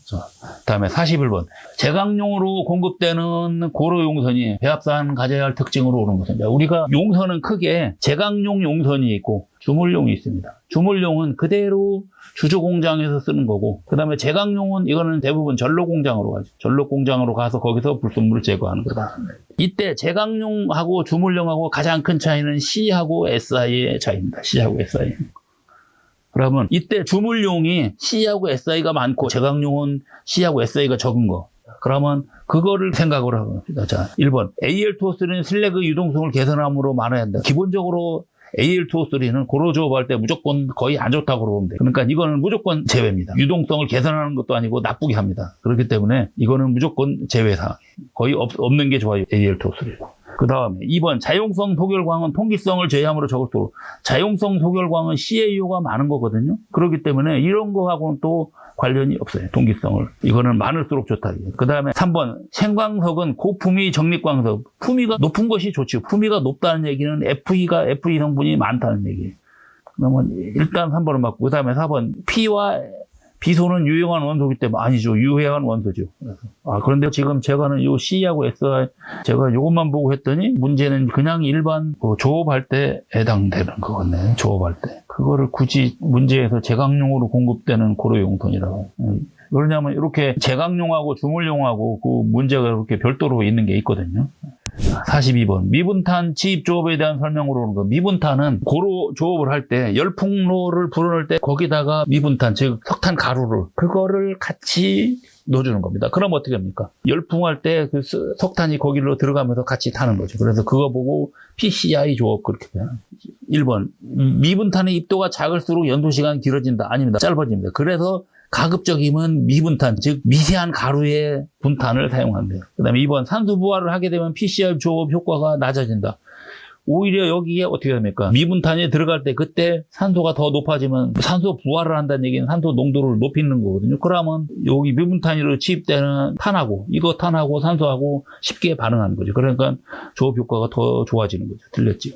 자, 다음에 41번. 제각용으로 공급되는 고로 용선이 배합산 가져야 할 특징으로 오는 것입니다. 우리가 용선은 크게 제각용 용선이 있고 주물용이 있습니다. 주물용은 그대로 주조 공장에서 쓰는 거고, 그 다음에 제각용은 이거는 대부분 전로 공장으로 가죠. 전로 공장으로 가서 거기서 불순물을 제거하는 거다. 이때 제각용하고 주물용하고 가장 큰 차이는 C하고 SI의 차이입니다. C하고 SI. 그러면 이때 주물용이 C하고 SI가 많고 제각용은 C하고 SI가 적은 거. 그러면 그거를 생각을 합니다. 자, 1번. AL2O3는 슬래그 유동성을 개선함으로 말해야 한다. 기본적으로 AL2O3는 고로 조업할 때 무조건 거의 안 좋다고 보면 돼요. 그러니까 이거는 무조건 제외입니다. 유동성을 개선하는 것도 아니고 나쁘게 합니다. 그렇기 때문에 이거는 무조건 제외사항. 거의 없는 게 좋아요. AL2O3고. 그 다음에 2번. 자용성 소결광은 통기성을 제외함으로 적을수록, 자용성 소결광은 CAU가 많은 거거든요. 그렇기 때문에 이런 거하고는 또 관련이 없어요. 통기성을. 이거는 많을수록 좋다. 그 다음에 3번. 생광석은 고품위 정립광석. 품위가 높은 것이 좋죠. 품위가 높다는 얘기는 FE 성분이 많다는 얘기예요. 그러면 일단 3번을 맞고, 그 다음에 4번. P와 비소는 유용한 원소이기 때문에, 아니죠. 유해한 원소죠. 그런데 지금 제가는 요 C하고 SI, 제가 요것만 보고 했더니 문제는 그냥 일반 조업할 때 해당되는 거거든요. 조업할 때. 그거를 굳이 문제에서 제각용으로 공급되는 고로용선이라고. 왜냐하면 이렇게 제각용하고 주물용하고 그 문제가 이렇게 별도로 있는 게 있거든요. 42번. 미분탄 치입 조업에 대한 설명으로 오는 거. 미분탄은 고로 조업을 할 때 열풍로를 불어넣을 때 거기다가 미분탄, 즉 석탄 가루를, 그거를 같이 넣어주는 겁니다. 그럼 어떻게 합니까? 열풍할 때 그 석탄이 거기로 들어가면서 같이 타는 거죠. 그래서 그거 보고 PCI 조업 그렇게 돼요. 1번. 미분탄의 입도가 작을수록 연소시간이 길어진다. 아닙니다. 짧아집니다. 그래서 가급적이면 미분탄, 즉 미세한 가루의 분탄을 사용한대요. 그 다음에 2번. 산소 부하를 하게 되면 PCR 조업 효과가 낮아진다. 오히려 여기에 어떻게 됩니까? 미분탄이 들어갈 때 그때 산소가 더 높아지면 산소 부하를 한다는 얘기는 산소 농도를 높이는 거거든요. 그러면 여기 미분탄으로 치입되는 탄하고 산소하고 쉽게 반응하는 거죠. 그러니까 조업 효과가 더 좋아지는 거죠. 들렸죠?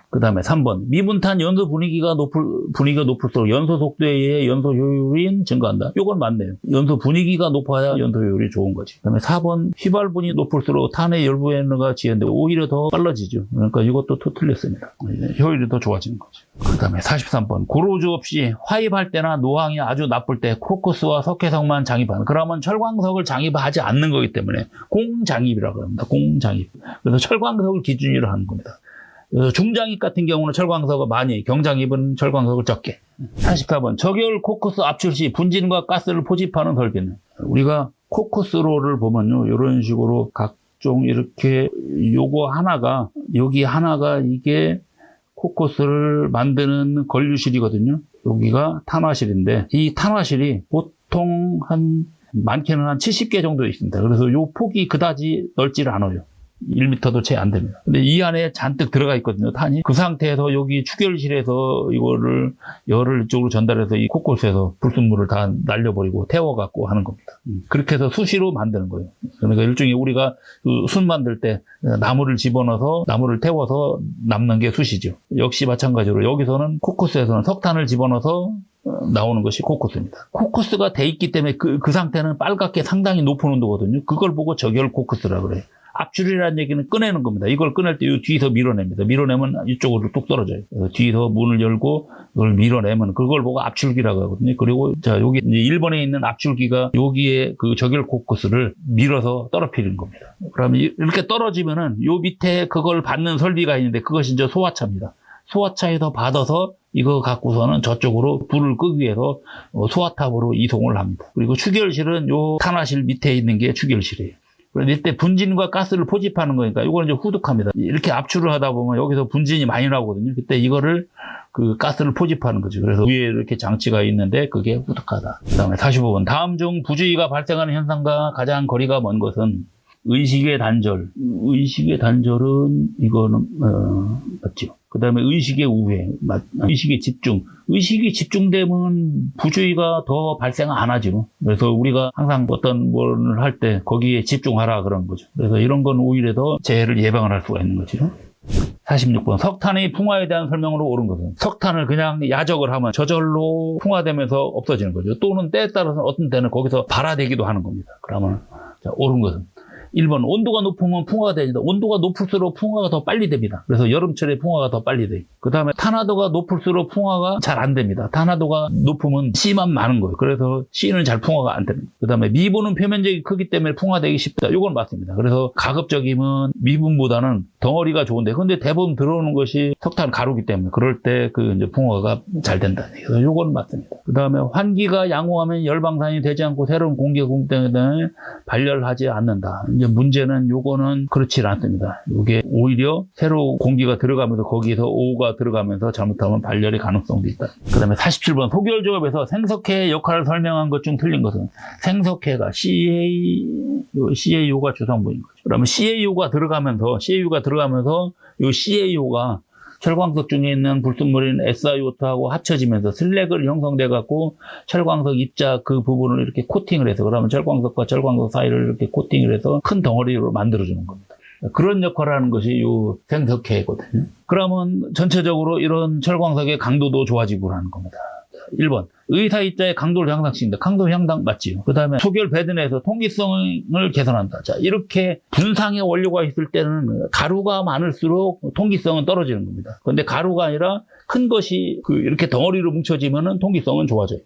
그 다음에 3번. 미분탄 연소 분위기가 높을수록 연소 속도에 의해 연소 효율이 증가한다. 이건 맞네요. 연소 분위기가 높아야 연소 효율이 좋은 거지. 그 다음에 4번. 휘발분이 높을수록 탄의 열분 에너지가 지연되고 오히려 더 빨라지죠. 그러니까 이것도 또 틀렸습니다. 효율이 더 좋아지는 거죠. 그 다음에 43번. 고로조 없이 화입할 때나 노항이 아주 나쁠 때 코크스와 석회석만 장입하는. 그러면 철광석을 장입하지 않는 거기 때문에 공장입이라고 합니다. 공장입. 그래서 철광석을 기준으로 하는 겁니다. 중장입 같은 경우는 철광석을 많이, 경장입은 철광석을 적게. 44번. 저결 코크스 압출 시 분진과 가스를 포집하는 설비는. 우리가 코크스로를 보면요, 이런 식으로 각종 이렇게 여기 하나가 이게 코크스를 만드는 건류실이거든요. 여기가 탄화실인데, 이 탄화실이 보통 많게는 한 70개 정도 있습니다. 그래서 요 폭이 그다지 넓지를 않아요. 1m도 채 안 됩니다. 근데 이 안에 잔뜩 들어가 있거든요, 탄이. 그 상태에서 여기 추결실에서 이거를 열을 이쪽으로 전달해서 이 코크스에서 불순물을 다 날려버리고 태워갖고 하는 겁니다. 그렇게 해서 수시로 만드는 거예요. 그러니까 일종의 우리가 그 숯 만들 때 나무를 집어넣어서 나무를 태워서 남는 게 숯이죠. 역시 마찬가지로 여기서는 코크스에서는 석탄을 집어넣어서 나오는 것이 코크스입니다. 코크스가 돼 있기 때문에 그 상태는 빨갛게 상당히 높은 온도거든요. 그걸 보고 저결 코크스라고 그래요. 압출이라는 얘기는 꺼내는 겁니다. 이걸 꺼낼 때 뒤에서 밀어냅니다. 밀어내면 이쪽으로 뚝 떨어져요. 그래서 뒤에서 문을 열고 이걸 밀어내면 그걸 보고 압출기라고 하거든요. 그리고 자, 여기 이제 1번에 있는 압출기가 여기에 그 저결 코크스를 밀어서 떨어뜨리는 겁니다. 그러면 이렇게 떨어지면은 요 밑에 그걸 받는 설비가 있는데 그것이 이제 소화차입니다. 소화차에서 받아서 이거 갖고서는 저쪽으로 불을 끄기 위해서 소화탑으로 이송을 합니다. 그리고 추결실은 요 탄화실 밑에 있는 게 추결실이에요. 이때 분진과 가스를 포집하는 거니까 이걸 이제 후둑합니다. 이렇게 압출을 하다 보면 여기서 분진이 많이 나오거든요. 그때 이거를 그 가스를 포집하는 거죠. 그래서 위에 이렇게 장치가 있는데 그게 후둑하다. 그 다음에 45번. 다음 중 부주의가 발생하는 현상과 가장 거리가 먼 것은 의식의 단절. 의식의 단절은 이거는 맞죠. 그 다음에 의식의 우회, 의식의 집중. 의식이 집중되면 부주의가 더 발생 안 하죠. 그래서 우리가 항상 어떤 뭘 할 때 거기에 집중하라 그런 거죠. 그래서 이런 건 오히려 더 재해를 예방을 할 수가 있는 거죠. 46번 석탄의 풍화에 대한 설명으로 옳은 것은 석탄을 그냥 야적을 하면 저절로 풍화되면서 없어지는 거죠. 또는 때에 따라서는 어떤 때는 거기서 발화되기도 하는 겁니다. 그러면 자, 옳은 것은 1번 온도가 높으면 풍화가 됩니다. 온도가 높을수록 풍화가 더 빨리 됩니다. 그래서 여름철에 풍화가 더 빨리 돼요. 그 다음에 탄화도가 높을수록 풍화가 잘 안 됩니다. 탄화도가 높으면 C만 많은 거예요. 그래서 C는 잘 풍화가 안 됩니다. 그 다음에 미분은 표면적이 크기 때문에 풍화되기 쉽다. 이건 맞습니다. 그래서 가급적이면 미분보다는 덩어리가 좋은데 근데 대부분 들어오는 것이 석탄 가루기 때문에 그럴 때 그 이제 풍화가 잘 된다는 얘기예요. 그래서 이건 맞습니다. 그 다음에 환기가 양호하면 열방산이 되지 않고 새로운 공기가 공급되기 때문에 발열하지 않는다. 이제 문제는 요거는 그렇지 않습니다. 이게 오히려 새로 공기가 들어가면서 거기에서 오가 들어가면서 잘못하면 발열의 가능성도 있다. 그 다음에 47번 소결조합에서 생석회의 역할을 설명한 것 중 틀린 것은 생석회가 CaO가 주성분인 거죠. 그러면 CaO가 들어가면서 이 CaO가 철광석 중에 있는 불순물인 SiO2하고 합쳐지면서 슬래그를 형성돼 갖고 철광석 입자 그 부분을 이렇게 코팅을 해서 그러면 철광석과 철광석 사이를 이렇게 코팅을 해서 큰 덩어리로 만들어주는 겁니다. 그런 역할을 하는 것이 이 생석회거든요. 그러면 전체적으로 이런 철광석의 강도도 좋아지고 하는 겁니다. 1번 의사 입자의 강도를 향상시킨다. 강도 향상 맞지요. 그 다음에 소결 배드 내에서 통기성을 개선한다. 자, 이렇게 분상의 원료가 있을 때는 가루가 많을수록 통기성은 떨어지는 겁니다. 그런데 가루가 아니라 큰 것이 이렇게 덩어리로 뭉쳐지면은 통기성은 좋아져요.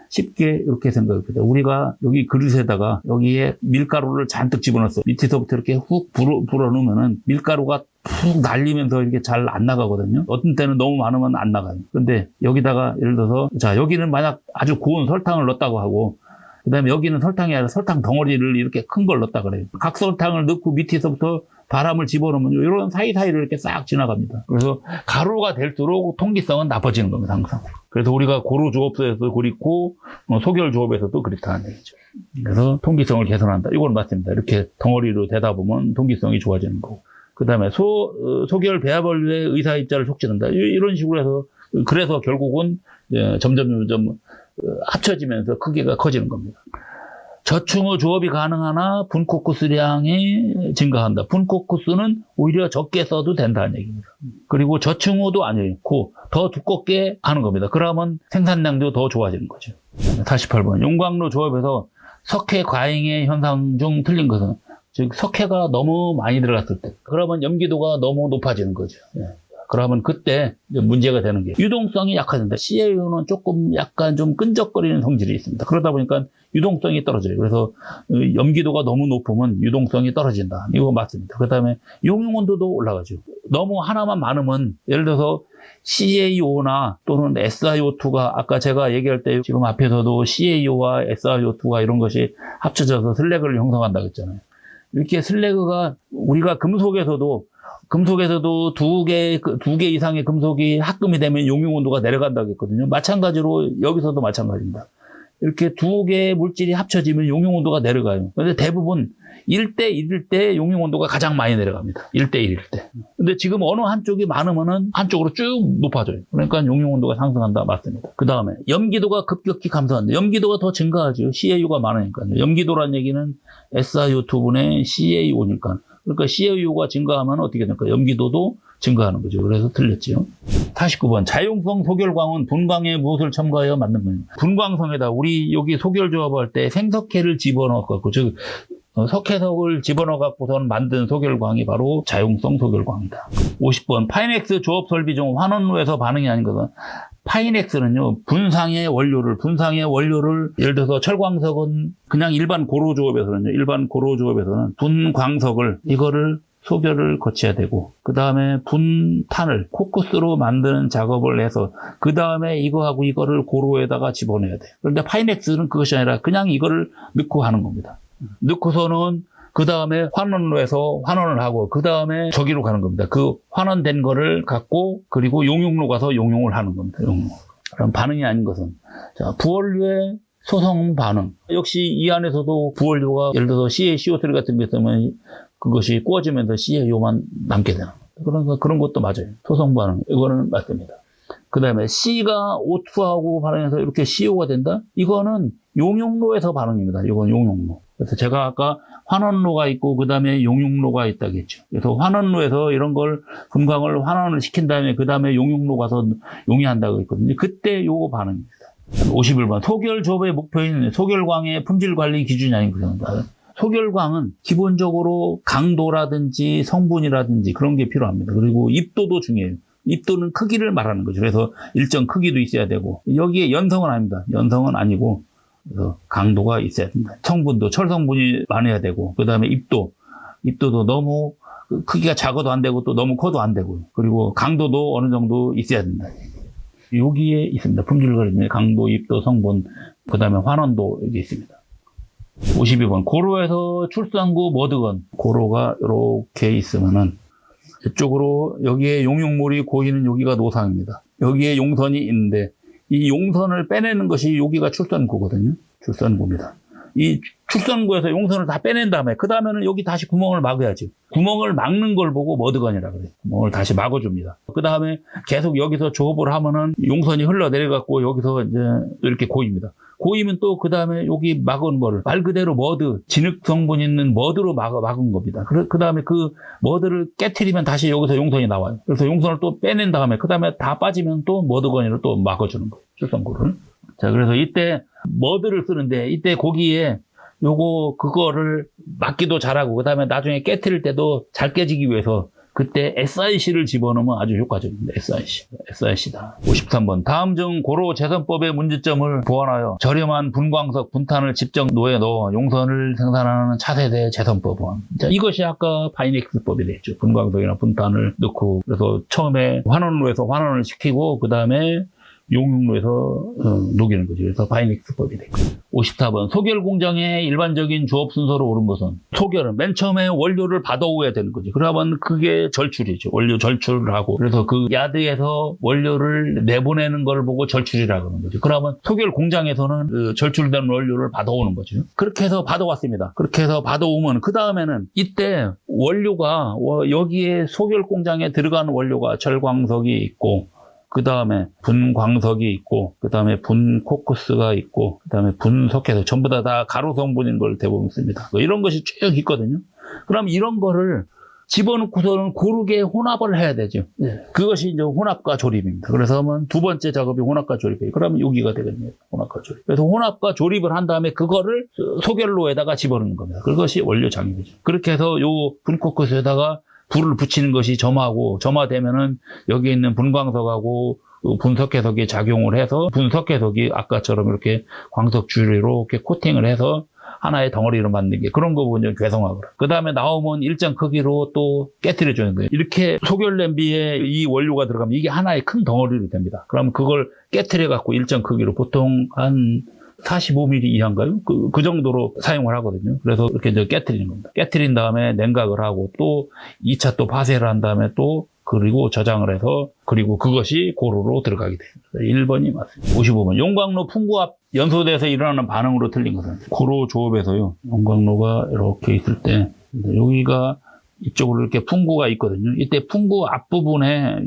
쉽게 이렇게 생각합니다. 우리가 여기 그릇에다가 여기에 밀가루를 잔뜩 집어넣었어요. 밑에서부터 이렇게 훅 불어넣으면은 밀가루가 푹 날리면서 이렇게 잘 안 나가거든요. 어떤 때는 너무 많으면 안 나가요. 그런데 여기다가 예를 들어서 자 여기는 만약 아주 고운 설탕을 넣었다고 하고 그 다음에 여기는 설탕이 아니라 설탕 덩어리를 이렇게 큰 걸 넣었다 그래요. 각설탕을 넣고 밑에서부터 바람을 집어넣으면 이런 사이사이를 이렇게 싹 지나갑니다. 그래서 가루가 될수록 통기성은 나빠지는 겁니다. 항상. 그래서 우리가 고로조업소에서 그렇고 소결조업에서도 그렇다는 얘기죠. 그래서 통기성을 개선한다. 이건 맞습니다. 이렇게 덩어리로 되다 보면 통기성이 좋아지는 거고. 그 다음에 소결 배합원료의 의사 입자를 촉진한다. 이런 식으로 해서 그래서 결국은 점점 합쳐지면서 크기가 커지는 겁니다. 저충호 조업이 가능하나 분코쿠스량이 증가한다. 분코쿠스는 오히려 적게 써도 된다는 얘기입니다. 그리고 저충호도 아니고 더 두껍게 하는 겁니다. 그러면 생산량도 더 좋아지는 거죠. 48번 용광로 조업에서 석회 과잉의 현상 중 틀린 것은 즉 석회가 너무 많이 들어갔을 때 그러면 염기도가 너무 높아지는 거죠. 그러면 그때 문제가 되는 게 유동성이 약화된다. CaO는 조금 약간 좀 끈적거리는 성질이 있습니다. 그러다 보니까 유동성이 떨어져요. 그래서 염기도가 너무 높으면 유동성이 떨어진다. 이거 맞습니다. 그 다음에 용융 온도도 올라가죠. 너무 하나만 많으면 예를 들어서 CaO나 또는 SiO2가 아까 제가 얘기할 때 지금 앞에서도 CaO와 SiO2가 이런 것이 합쳐져서 슬래그를 형성한다고 했잖아요. 이렇게 슬래그가 우리가 금속에서도 두 개 이상의 금속이 합금이 되면 용융 온도가 내려간다고 했거든요. 마찬가지로 여기서도 마찬가지입니다. 이렇게 두 개의 물질이 합쳐지면 용융 온도가 내려가요. 그런데 대부분 1대1일 때 용융 온도가 가장 많이 내려갑니다. 1대1일 때. 근데 지금 어느 한쪽이 많으면은 한쪽으로 쭉 높아져요. 그러니까 용융 온도가 상승한다. 맞습니다. 그 다음에 염기도가 급격히 감소한다. 염기도가 더 증가하죠. CaO가 많으니까요. 염기도란 얘기는 SiO2분의 CaO니까. 그러니까 CaO가 증가하면 어떻게 될까? 염기도도 증가하는 거죠. 그래서 틀렸죠. 49번 자용성 소결광은 분광에 무엇을 첨가하여 만든 거예요? 분광성에다 우리 여기 소결조합할 때 생석회를 집어넣어갖고 즉 석회석을 집어넣어갖고선 만든 소결광이 바로 자용성 소결광이다. 50번 파이넥스 조업 설비 중 환원로에서 반응이 아닌 것은 파이넥스는요 분상의 원료를 예를 들어서 철광석은 그냥 일반 고로조업에서는 분광석을 이거를 소결을 거쳐야 되고 그 다음에 분탄을 코크스로 만드는 작업을 해서 그 다음에 이거하고 이거를 고로에다가 집어넣어야 돼요. 그런데 파이넥스는 그것이 아니라 그냥 이거를 넣고 하는 겁니다. 넣고서는 그 다음에 환원로에서 환원을 하고 그 다음에 저기로 가는 겁니다. 그 환원된 거를 갖고 그리고 용융로 가서 용융을 하는 겁니다. 용융. 그럼 반응이 아닌 것은 자, 부원료의 소성 반응. 역시 이 안에서도 부원료가 예를 들어서 CaCO3 같은 게 있으면 그것이 구워지면서 CaO만 남게 되는 겁니다. 그러니까 그런 것도 맞아요. 소성 반응. 이거는 맞습니다. 그 다음에 C가 O2하고 반응해서 이렇게 CO가 된다? 이거는 용융로에서 반응입니다. 이건 용융로. 그래서 제가 아까 환원로가 있고 그 다음에 용융로가 있다겠죠. 그래서 환원로에서 이런 걸 금강을 환원을 시킨 다음에 그 다음에 용융로 가서 용이한다고 했거든요. 그때 요거 반응입니다. 51번 소결조업의 목표인 소결광의 품질 관리 기준이 아닙니다. 소결광은 기본적으로 강도라든지 성분이라든지 그런 게 필요합니다. 그리고 입도도 중요해요. 입도는 크기를 말하는 거죠. 그래서 일정 크기도 있어야 되고, 여기에 연성은 아닙니다. 연성은 아니고, 그래서 강도가 있어야 된다. 성분도 철성분이 많아야 되고, 그 다음에 입도도 너무 크기가 작아도 안 되고, 또 너무 커도 안 되고, 그리고 강도도 어느 정도 있어야 된다. 여기에 있습니다. 품질 관리, 강도, 입도, 성분, 그 다음에 환원도 여기 있습니다. 52번 고로에서 출산구 머드건, 고로가 이렇게 있으면은 이쪽으로 여기에 용융물이 고이는 여기가 노상입니다. 여기에 용선이 있는데 이 용선을 빼내는 것이 여기가 출산구거든요. 출산구입니다. 이 출산구에서 용선을 다 빼낸 다음에 그 다음에는 여기 다시 구멍을 막아야지. 구멍을 막는 걸 보고 머드건이라 그래요. 구멍을 다시 막아줍니다. 그 다음에 계속 여기서 조업을 하면은 용선이 흘러내려갖고 여기서 이제 이렇게 고입니다. 고이면 또 그 다음에 여기 막은 거를 말 그대로 머드, 진흙 성분 있는 머드로 막은 겁니다. 그 다음에 그 머드를 깨트리면 다시 여기서 용선이 나와요. 그래서 용선을 또 빼낸 다음에 그 다음에 다 빠지면 또 머드건으로 또 막아주는 거예요. 출산구를. 자, 그래서 이때 머드를 쓰는데 이때 거기에 그거를 막기도 잘하고 그 다음에 나중에 깨트릴 때도 잘 깨지기 위해서 그때 SIC를 집어넣으면 아주 효과적입니다. SIC다. 53번. 다음 중 고로 재선법의 문제점을 보완하여 저렴한 분광석, 분탄을 직접 노에 넣어 용선을 생산하는 차세대 재선법은. 자, 이것이 아까 바이넥스법이 됐죠. 분광석이나 분탄을 넣고 그래서 처음에 환원로에서 환원을 시키고 그 다음에 용융로에서 녹이는 거죠. 그래서 바이넥스법이 되고. 54번. 소결 공장의 일반적인 조업 순서로 옳은 것은 소결은 맨 처음에 원료를 받아오야 되는 거죠. 그러면 그게 절출이죠. 원료 절출을 하고 그래서 그 야드에서 원료를 내보내는 걸 보고 절출이라고 하는 거죠. 그러면 소결 공장에서는 그 절출된 원료를 받아오는 거죠. 그렇게 해서 받아왔습니다. 그렇게 해서 받아오면 그 다음에는 이때 원료가 여기에 소결 공장에 들어가는 원료가 철광석이 있고 그 다음에 분광석이 있고, 그 다음에 분코크스가 있고, 그 다음에 분석해서 전부 다 가루 성분인 걸 대부분 씁니다. 이런 것이 쭉 있거든요. 그럼 이런 거를 집어넣고서는 고르게 혼합을 해야 되죠. 그것이 이제 혼합과 조립입니다. 그래서 두 번째 작업이 혼합과 조립이에요. 그러면 여기가 되겠네요. 혼합과 조립. 그래서 혼합과 조립을 한 다음에 그거를 소결로에다가 집어넣는 겁니다. 그것이 원료 장입이죠. 그렇게 해서 요 분코크스에다가 불을 붙이는 것이 점화되면은 여기 있는 분광석하고 분석해석이 작용을 해서 분석해석이 아까처럼 이렇게 광석 주리로 이렇게 코팅을 해서 하나의 덩어리로 만든 게 그런 거 보면 괴성화를. 그 다음에 나오면 일정 크기로 또 깨트려 주는 거예요. 이렇게 소결 냄비에 이 원료가 들어가면 이게 하나의 큰 덩어리로 됩니다. 그럼 그걸 깨트려 갖고 일정 크기로 보통 한 45mm 이하인가요? 그 정도로 사용을 하거든요. 그래서 이렇게 이제 깨트리는 겁니다. 깨트린 다음에 냉각을 하고 또 2차 또 파쇄를 한 다음에 또 그리고 저장을 해서 그리고 그것이 고로로 들어가게 됩니다. 1번이 맞습니다. 55번. 용광로 풍부압 연소돼서 일어나는 반응으로 틀린 것은 고로 조업에서요. 용광로가 이렇게 있을 때 여기가 이쪽으로 이렇게 풍구가 있거든요. 이때 풍구 앞부분에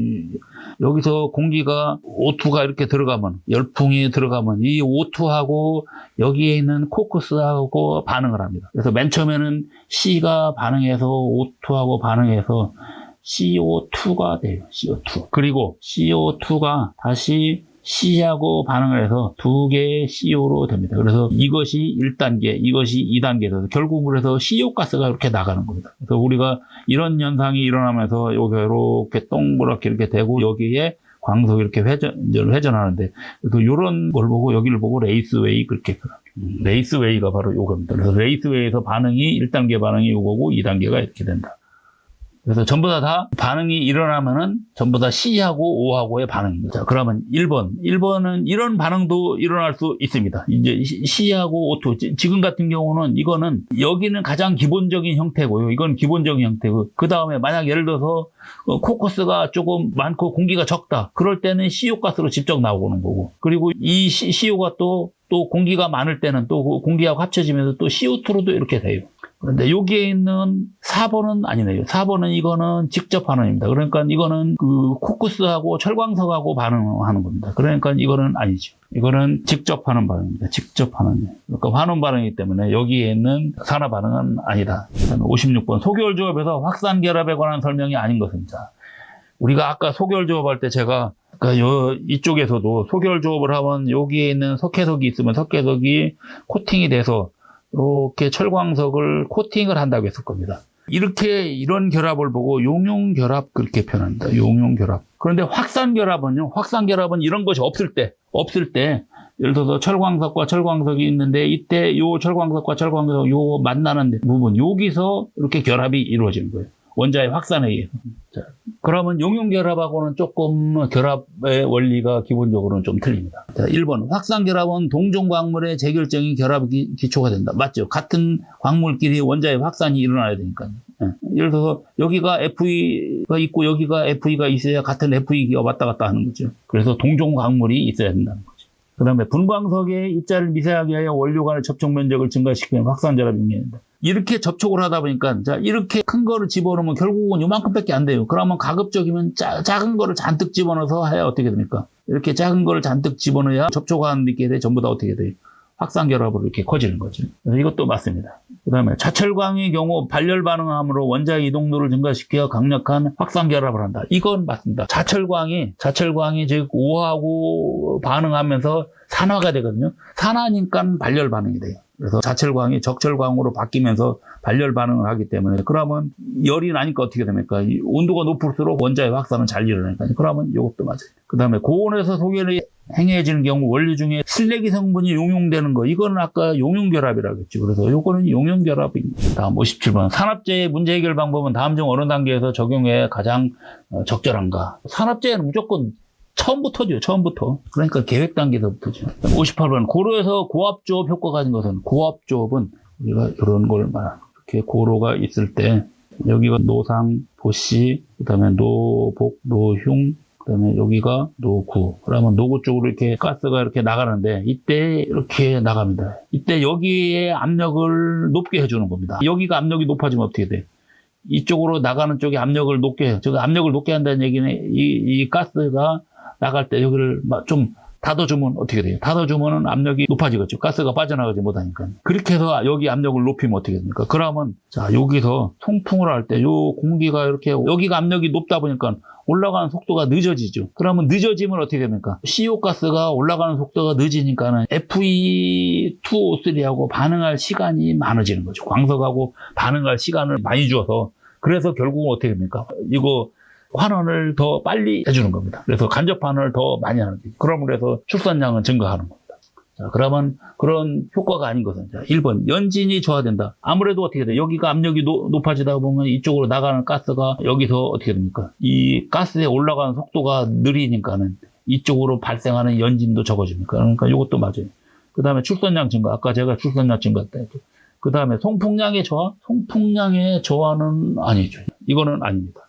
여기서 공기가 O2가 이렇게 들어가면 열풍이 들어가면 이 O2하고 여기에 있는 코크스하고 반응을 합니다. 그래서 맨 처음에는 C가 반응해서 O2하고 반응해서 CO2가 돼요. CO2. 그리고 CO2가 다시 C하고 반응을 해서 두 개의 CO로 됩니다. 그래서 이것이 1단계, 이것이 2단계에서 결국 그래서 CO 가스가 이렇게 나가는 겁니다. 그래서 우리가 이런 현상이 일어나면서 여기 이렇게 동그랗게 이렇게 되고 여기에 광석이 이렇게 회전하는데 그래서 이런 걸 보고 여기를 보고 레이스웨이 그렇게 레이스웨이가 바로 요겁니다. 그래서 레이스웨이에서 반응이 1단계 반응이 요거고 2단계가 이렇게 된다. 그래서 전부 다 반응이 일어나면은 전부 다 C하고 O하고의 반응입니다. 자, 그러면 1번은 이런 반응도 일어날 수 있습니다. 이제 C하고 O2. 지금 같은 경우는 이거는 여기는 가장 기본적인 형태고요. 이건 기본적인 형태고. 그 다음에 만약 예를 들어서 코커스가 조금 많고 공기가 적다. 그럴 때는 CO 가스로 직접 나오는 거고. 그리고 이 CO가 또 공기가 많을 때는 또 공기하고 합쳐지면서 또 CO2로도 이렇게 돼요. 그런데 여기에 있는 4번은 아니네요. 4번은 이거는 직접 반응입니다. 그러니까 이거는 그 코쿠스하고 철광석하고 반응하는 겁니다. 그러니까 이거는 아니죠. 이거는 직접 하는 반응입니다. 직접 반응이에요. 그러니까 환원 반응이기 때문에 여기에 있는 산화 반응은 아니다. 56번 소개월 조합에서 확산 결합에 관한 설명이 아닌 것입니다. 우리가 아까 소개월 조합할 때 제가 이쪽에서도 소개월 조합을 하면 여기에 있는 석회석이 있으면 석회석이 코팅이 돼서 이렇게 철광석을 코팅을 한다고 했을 겁니다. 이런 결합을 보고 용융결합 그렇게 표현합니다. 용융결합. 그런데 확산결합은요. 확산결합은 이런 것이 없을 때 예를 들어서 철광석과 철광석이 있는데 이때 요 철광석과 철광석 요 만나는 부분 여기서 이렇게 결합이 이루어지는 거예요. 원자의 확산에 의해서. 자, 그러면 용융결합하고는 조금 결합의 원리가 기본적으로는 좀 틀립니다. 자, 1번. 확산결합은 동종 광물의 재결정이 결합이 기초가 된다. 맞죠? 같은 광물끼리 원자의 확산이 일어나야 되니까요. 예를 들어서 여기가 FE가 있고 여기가 FE가 있어야 같은 FE가 왔다 갔다 하는 거죠. 그래서 동종 광물이 있어야 된다는 거죠. 그 다음에 분광석의 입자를 미세하게 하여 원료 간의 접촉 면적을 증가시키는 확산결합이 용이합니다. 이렇게 접촉을 하다 보니까 자 이렇게 큰 거를 집어넣으면 결국은 요만큼밖에 안 돼요. 그러면 가급적이면 작은 거를 잔뜩 집어넣어서 해야 어떻게 됩니까? 이렇게 작은 거를 잔뜩 집어넣어야 접촉하는 데 전부 다 어떻게 돼요? 확산결합으로 이렇게 커지는 거죠. 그래서 이것도 맞습니다. 그 다음에 자철광의 경우 발열 반응함으로 원자의 이동도를 증가시켜 강력한 확산결합을 한다. 이건 맞습니다. 자철광이 즉 O하고 반응하면서 산화가 되거든요. 산화니까 발열 반응이 돼요. 그래서 자철광이 적철광으로 바뀌면서 발열 반응을 하기 때문에 그러면 열이 나니까 어떻게 됩니까? 온도가 높을수록 원자의 확산은 잘 일어나니까요. 그러면 이것도 맞아요. 그 다음에 고온에서 소결이 행해지는 경우 원료 중에 실내기 성분이 용융되는 거 이거는 아까 용융결합이라고 했죠. 그래서 이거는 용융결합입니다. 다음 57번 산업재해 문제 해결 방법은 다음 중 어느 단계에서 적용해 가장 적절한가? 산업재해는 무조건 처음부터죠. 처음부터. 그러니까 계획 단계에서부터죠. 58번 고로에서 고압조업 효과가 가진 것은 고압조업은 우리가 이런 걸 말하는 거죠. 이렇게 고로가 있을 때 여기가 노상, 보시, 그다음에 노복, 노흉, 그다음에 여기가 노구. 그러면 노구 쪽으로 이렇게 가스가 이렇게 나가는데 이때 이렇게 나갑니다. 이때 여기에 압력을 높게 해주는 겁니다. 여기가 압력이 높아지면 어떻게 돼? 이쪽으로 나가는 쪽에 압력을 높게 해요. 즉 압력을 높게 한다는 얘기는 이 가스가 나갈 때 여기를 좀 닫아주면 어떻게 돼요? 닫아주면 압력이 높아지겠죠. 가스가 빠져나가지 못하니까. 그렇게 해서 여기 압력을 높이면 어떻게 됩니까? 그러면 자 여기서 송풍을 할 때 요 공기가 이렇게 여기가 압력이 높다 보니까 올라가는 속도가 늦어지죠. 그러면 늦어지면 어떻게 됩니까? CO 가스가 올라가는 속도가 늦으니까는 Fe2O3하고 반응할 시간이 많아지는 거죠. 광석하고 반응할 시간을 많이 줘서 그래서 결국은 어떻게 됩니까? 이거 환원을 더 빨리 해주는 겁니다. 그래서 간접 환원을 더 많이 하는 거죠. 그러므로 해서 출산량은 증가하는 겁니다. 자, 그러면 그런 효과가 아닌 것은 자, 1번 연진이 저하된다. 아무래도 어떻게 돼요? 여기가 압력이 높아지다 보면 이쪽으로 나가는 가스가 여기서 어떻게 됩니까? 이 가스에 올라가는 속도가 느리니까는 이쪽으로 발생하는 연진도 적어집니까? 그러니까 이것도 맞아요. 그 다음에 출산량 증가. 아까 제가 출산량 증가했다 했죠. 그 다음에 송풍량의 저하? 송풍량의 저하는 아니죠. 이거는 아닙니다.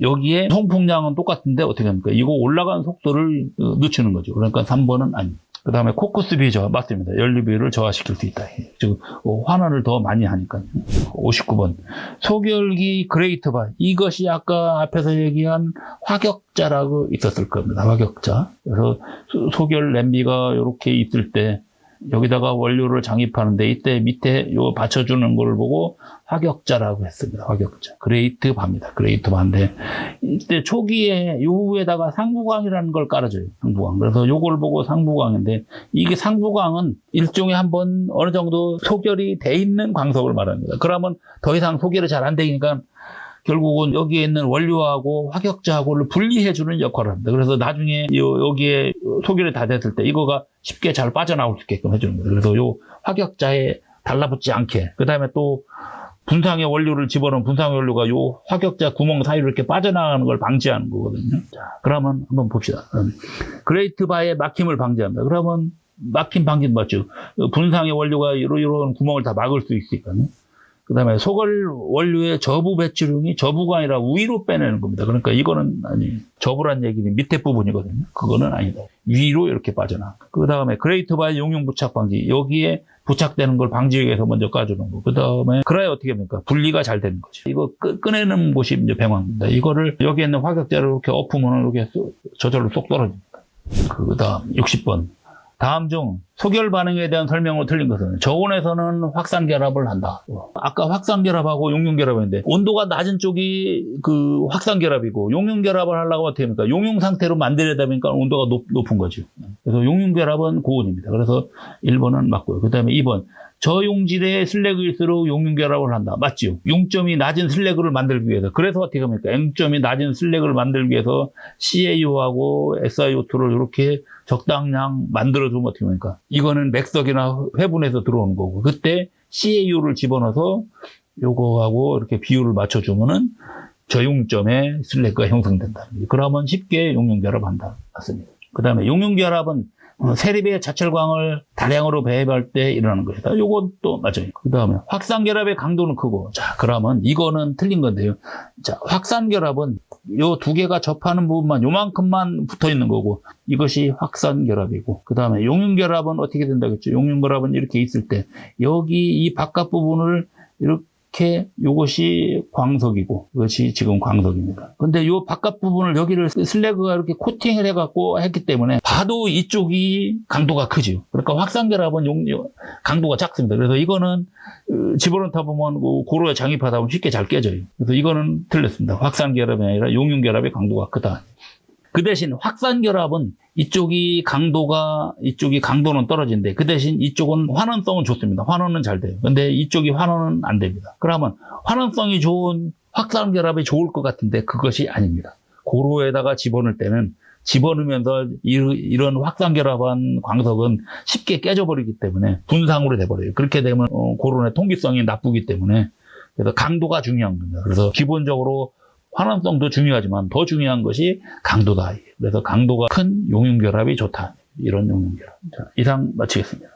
여기에 송풍량은 똑같은데 어떻게 합니까? 이거 올라가는 속도를 늦추는 거죠. 그러니까 3번은 아닙니다. 그 다음에 코쿠스비 저하 맞습니다. 연료비를 저하시킬 수 있다. 즉 환원을 더 많이 하니까요. 59번 소결기 그레이트바 이것이 아까 앞에서 얘기한 화격자라고 있었을 겁니다. 화격자. 그래서 소결 냄비가 이렇게 있을 때 여기다가 원료를 장입하는데 이때 밑에 요 받쳐주는 걸 보고 화격자라고 했습니다. 화격자. 그레이트 바입니다. 그레이트 바인데 이때 초기에 요 위에다가 상부광이라는 걸 깔아줘요. 상부광. 그래서 요걸 보고 상부광인데 이게 상부광은 일종의 한번 어느 정도 소결이 돼 있는 광석을 말합니다. 그러면 더 이상 소결이 잘 안 되니까 결국은 여기에 있는 원료하고 화격자하고를 분리해주는 역할을 합니다. 그래서 나중에 여기에 소결이 다 됐을 때 이거가 쉽게 잘 빠져나올 수 있게끔 해주는 거예요. 그래서 요 화격자에 달라붙지 않게. 그 다음에 또 분상의 원료를 집어넣은 분상의 원료가 요 화격자 구멍 사이로 이렇게 빠져나가는 걸 방지하는 거거든요. 자, 그러면 한번 봅시다. 그레이트 바의 막힘을 방지합니다. 그러면 막힘 방지는 맞죠? 분상의 원료가 이런 구멍을 다 막을 수 있으니까요. 그 다음에 소걸 원료의 저부 배출용이 저부가 아니라 위로 빼내는 겁니다. 그러니까 이거는 아니에요. 저부란 얘기는 밑에 부분이거든요. 그거는 아니다. 위로 이렇게 빠져나가. 그 다음에 그레이트 바의 용융 부착 방지. 여기에 부착되는 걸 방지하기 위해서 먼저 까주는 거. 그 다음에 그래야 어떻게 합니까? 분리가 잘 되는 거죠. 이거 꺼내는 곳이 이제 병화입니다. 이거를 여기에 있는 화격제를 이렇게 엎으면 이렇게 저절로 쏙 떨어집니다. 그 다음 60번. 다음 중 소결 반응에 대한 설명으로 틀린 것은 저온에서는 확산 결합을 한다. 아까 확산 결합하고 용융 결합인데 온도가 낮은 쪽이 그 확산 결합이고 용융 결합을 하려고 어떻게 합니까? 용융 상태로 만들려다 보니까 온도가 높은 거죠. 그래서 용융 결합은 고온입니다. 그래서 1번은 맞고요. 그 다음에 2번. 저용질의 슬래그일수록 용융 결합을 한다. 맞죠? 용점이 낮은 슬래그를 만들기 위해서. 그래서 어떻게 합니까? M점이 낮은 슬래그를 만들기 위해서 CaO하고 SiO2를 이렇게 적당량 만들어주면 어떻게 합니까? 이거는 맥석이나 회분해서 들어오는 거고. 그때 CaO를 집어넣어서 요거하고 이렇게 비율을 맞춰주면은 저용점의 슬래그가 형성된다. 그러면 쉽게 용융 결합한다. 맞습니다. 그 다음에 용융 결합은 세립의 자철광을 다량으로 배합할 때 일어나는 것이다. 요것도 맞아요. 그 다음에 확산결합의 강도는 크고. 자, 그러면 이거는 틀린 건데요. 자, 확산결합은 요 두 개가 접하는 부분만 요만큼만 붙어 있는 거고, 이것이 확산결합이고, 그 다음에 용융결합은 어떻게 된다겠죠? 용융결합은 이렇게 있을 때, 여기 이 바깥 부분을 이렇게 요것이 광석이고, 이것이 지금 광석입니다. 근데 요 바깥 부분을 여기를 슬래그가 이렇게 코팅을 해갖고 했기 때문에 봐도 이쪽이 강도가 크죠. 그러니까 확산결합은 강도가 작습니다. 그래서 이거는 집어넣다 보면 고로에 장입하다 보면 쉽게 잘 깨져요. 그래서 이거는 틀렸습니다. 확산결합이 아니라 용융결합의 강도가 크다. 그 대신 확산결합은 이쪽이 강도는 떨어진대. 그 대신 이쪽은 환원성은 좋습니다. 환원은 잘 돼요. 근데 이쪽이 환원은 안 됩니다. 그러면 환원성이 좋은 확산결합이 좋을 것 같은데 그것이 아닙니다. 고로에다가 집어넣을 때는 집어넣으면서 이런 확산결합한 광석은 쉽게 깨져버리기 때문에 분상으로 돼버려요. 그렇게 되면 고론의 통기성이 나쁘기 때문에 그래서 강도가 중요한 겁니다. 그래서 기본적으로 환원성도 중요하지만 더 중요한 것이 강도다. 그래서 강도가 큰 용융결합이 좋다. 이런 용융결합. 자, 이상 마치겠습니다.